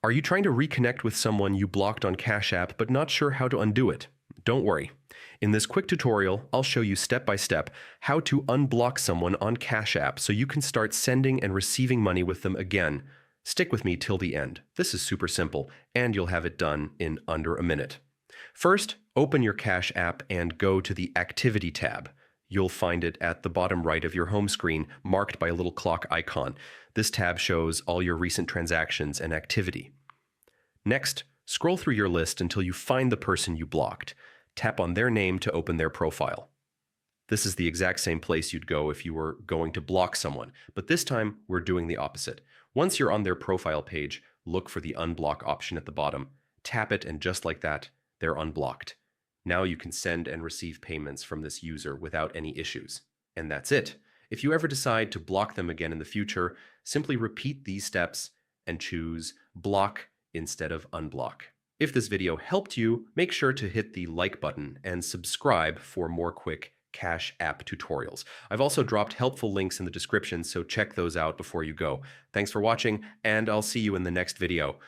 Are you trying to reconnect with someone you blocked on Cash App but not sure how to undo it? Don't worry. In this quick tutorial, I'll show you step by step how to unblock someone on Cash App so you can start sending and receiving money with them again. Stick with me till the end. This is super simple, and you'll have it done in under a minute. First, open your Cash App and go to the Activity tab. You'll find it at the bottom right of your home screen, marked by a little clock icon. This tab shows all your recent transactions and activity. Next, scroll through your list until you find the person you blocked. Tap on their name to open their profile. This is the exact same place you'd go if you were going to block someone, but this time we're doing the opposite. Once you're on their profile page, look for the unblock option at the bottom. Tap it, and just like that, they're unblocked. Now you can send and receive payments from this user without any issues. And that's it. If you ever decide to block them again in the future, simply repeat these steps and choose block instead of unblock. If this video helped you, make sure to hit the like button and subscribe for more quick Cash App tutorials. I've also dropped helpful links in the description, so check those out before you go. Thanks for watching, and I'll see you in the next video.